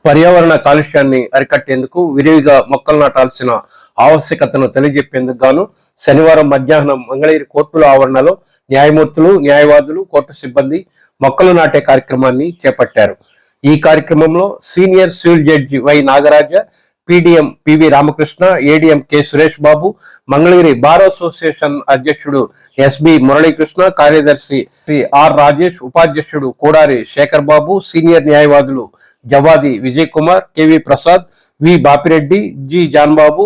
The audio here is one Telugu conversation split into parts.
పర్యావరణ కాలుష్యాన్ని అరికట్టేందుకు విరివిగా మొక్కలు నాటాల్సిన ఆవశ్యకతను తెలియజెప్పేందుకు గాను శనివారం మధ్యాహ్నం మంగళగిరి కోర్టుల ఆవరణలో న్యాయమూర్తులు, న్యాయవాదులు, కోర్టు సిబ్బంది మొక్కలు నాటే కార్యక్రమాన్ని చేపట్టారు. ఈ కార్యక్రమంలో senior civil judge Y Nagaraja, PDM PV Ramakrishna, ADM K Suresh Babu, Mangalagiri bar association అధ్యక్షుడు ఎస్బి మురళీకృష్ణ, కార్యదర్శి శ్రీ ఆర్ రాజేష్, ఉపాధ్యక్షుడు కోడారి శేఖర్ బాబు, సీనియర్ న్యాయవాదులు Jawadi Vijay Kumar, KV Prasad, V Bapireddy, G Janbabu,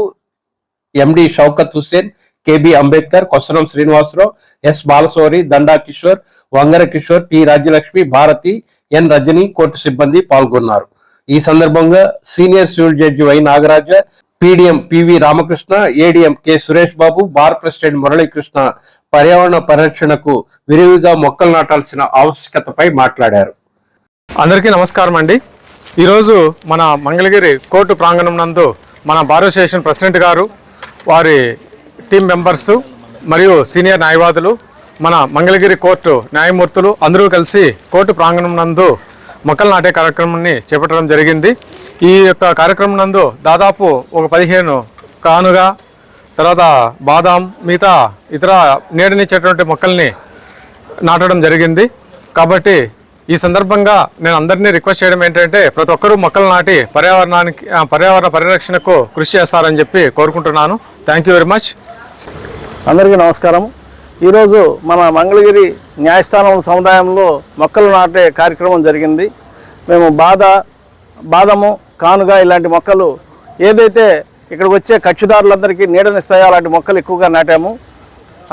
MD Shoukat Hussain, KB Ambedkar, Kosaram Srinivasarao, S Balasouri, Danda Kishore, Vangara Kishore, T Rajyalakshmi, Bharati, N Rajani, court సిబ్బంది పాల్గొన్నారు. ఈ సందర్భంగా senior civil judge Y Nagaraja, PDM PV Ramakrishna, ADM K Suresh Babu, bar president Muralikrishna పర్యావరణ పరిరక్షణకు విరివిగా మొక్కలు నాటాల్సిన ఆవశ్యకతపై మాట్లాడారు. అందరికీ నమస్కారం అండి. ఈరోజు మన మంగళగిరి కోర్టు ప్రాంగణం నందు మన బార్ అసోసియేషన్ ప్రెసిడెంట్ గారు, వారి టీం మెంబర్స్ మరియు సీనియర్ న్యాయవాదులు, మన మంగళగిరి కోర్టు న్యాయమూర్తులు అందరూ కలిసి కోర్టు ప్రాంగణం నందు మొక్కలు నాటే కార్యక్రమాన్ని చేపట్టడం జరిగింది. ఈ యొక్క కార్యక్రమం నందు దాదాపు ఒక 15 కానుగ, తర్వాత బాదాం, మిగతా ఇతర నీడనిచ్చేటువంటి మొక్కల్ని నాటడం జరిగింది. కాబట్టి ఈ సందర్భంగా నేను అందరినీ రిక్వెస్ట్ చేయడం ఏంటంటే ప్రతి ఒక్కరూ మొక్కలు నాటి పర్యావరణ పరిరక్షణకు కృషి చేస్తారని చెప్పి కోరుకుంటున్నాను. Thank you very much. అందరికీ నమస్కారం. ఈరోజు మన మంగళగిరి న్యాయస్థానం సముదాయంలో మొక్కలు నాటే కార్యక్రమం జరిగింది. మేము బాదము, కానుగ ఇలాంటి మొక్కలు ఏదైతే ఇక్కడికి వచ్చే కక్షిదారులందరికీ నీడనిస్తాయో అలాంటి మొక్కలు ఎక్కువగా నాటాము.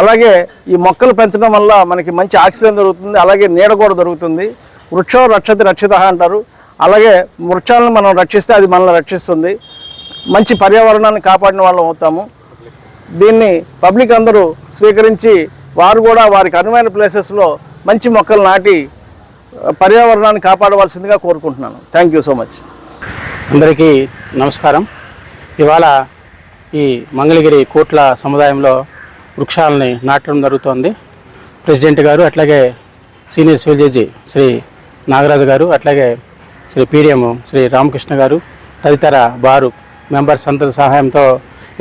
అలాగే ఈ మొక్కలు పెంచడం వల్ల మనకి మంచి ఆక్సిజన్ దొరుకుతుంది, అలాగే నీడ కూడా దొరుకుతుంది. వృక్షో రక్షతి రక్షిత అంటారు. అలాగే వృక్షాలను మనం రక్షిస్తే అది మనల్ని రక్షిస్తుంది. మంచి పర్యావరణాన్ని కాపాడిన వాళ్ళం అవుతాము. దీన్ని పబ్లిక్ అందరూ స్వీకరించి వారు కూడా వారికి అనువైన ప్లేసెస్లో మంచి మొక్కలు నాటి పర్యావరణాన్ని కాపాడవలసిందిగా కోరుకుంటున్నాను. Thank you so much. అందరికీ నమస్కారం. ఇవాళ ఈ మంగళగిరి కోట్ల సముదాయంలో వృక్షాలని నాటడం జరుగుతోంది. ప్రెసిడెంట్ గారు, అట్లాగే senior civil judge Shri Nagaraju garu, అట్లాగే శ్రీ పీడిఎం శ్రీ రామకృష్ణ గారు, తదితర బారు మెంబర్స్ అందరి సహాయంతో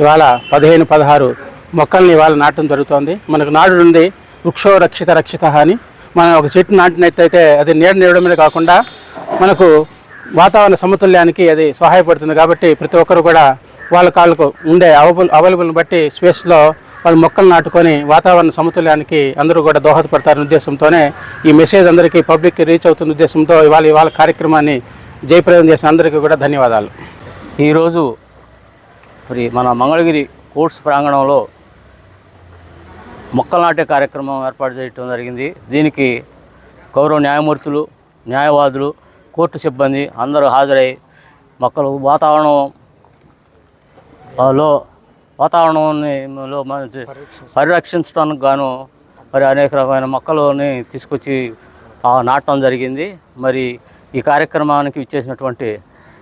ఇవాళ 15-16 మొక్కల్ని ఇవాళ నాటడం జరుగుతోంది. మనకు నాడు నుండి వృక్షో రక్షిత రక్షిత అని మనం ఒక చెట్టు నాటినట్టయితే అది నీడనివ్వడమే కాకుండా మనకు వాతావరణ సమతుల్యానికి అది సహాయపడుతుంది. కాబట్టి ప్రతి ఒక్కరు కూడా వాళ్ళకు ఉండే అవైలబుల్ని బట్టి స్పేస్లో వాళ్ళు మొక్కలు నాటుకొని వాతావరణ సమతుల్యానికి అందరూ కూడా దోహదపడతారనే ఉద్దేశంతోనే ఈ మెసేజ్ అందరికీ పబ్లిక్కి రీచ్ అవుతున్న ఉద్దేశంతో ఇవాళ కార్యక్రమాన్ని జయప్రదం చేసిన అందరికీ కూడా ధన్యవాదాలు. ఈరోజు మరి మన మంగళగిరి కోర్ట్స్ ప్రాంగణంలో మొక్కలు నాటే కార్యక్రమం ఏర్పాటు చేయడం జరిగింది. దీనికి గౌరవ న్యాయమూర్తులు, న్యాయవాదులు, కోర్టు సిబ్బంది అందరూ హాజరై మొక్కలు వాతావరణంలో పరిరక్షించడానికి గాను మరి అనేక రకమైన మొక్కలని తీసుకొచ్చి నాటడం జరిగింది. మరి ఈ కార్యక్రమానికి ఇచ్చేసినటువంటి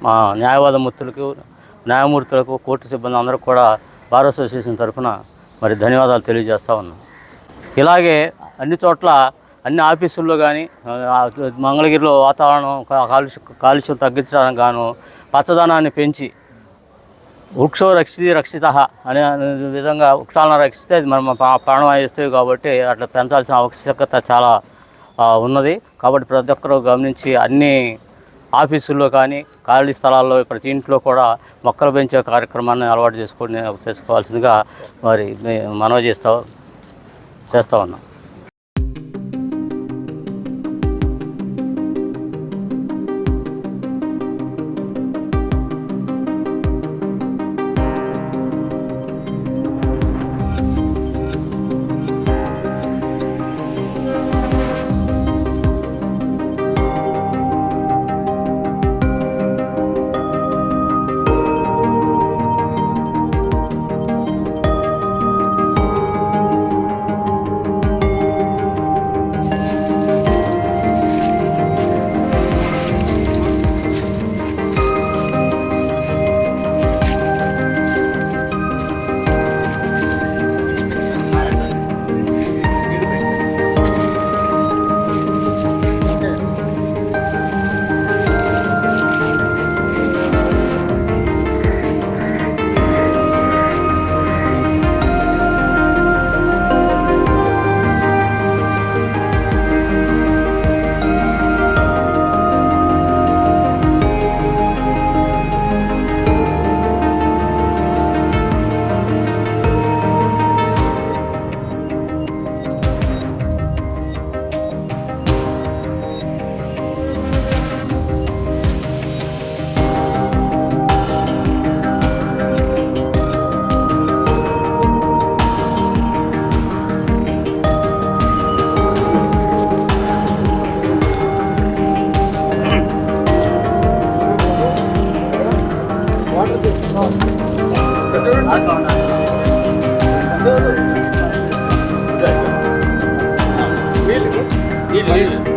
మా న్యాయమూర్తులకు, కోర్టు సిబ్బంది అందరూ కూడా బార్ అసోసియేషన్ తరఫున మరి ధన్యవాదాలు తెలియజేస్తూ ఉన్నాం. ఇలాగే అన్ని చోట్ల, అన్ని ఆఫీసుల్లో కానీ మంగళగిరిలో వాతావరణం కాలుష్యం తగ్గించడానికి గాను పచ్చదనాన్ని పెంచి వృక్షో రక్షిత అనే విధంగా వృక్షాలను రక్షిస్తే అది మనం ప్రాణవాయు ఇస్తాయి. కాబట్టి అట్లా పెంచాల్సిన ఆవశ్యకత చాలా ఉన్నది. కాబట్టి ప్రతి ఒక్కరూ గమనించి అన్ని ఆఫీసుల్లో కానీ ఖాళీ స్థలాల్లో ప్రతి ఇంట్లో కూడా మొక్కలు పెంచే కార్యక్రమాన్ని అలవాటు చేసుకోవాల్సిందిగా మరి మనవి చేస్తూ ఉన్నాం. Gracias.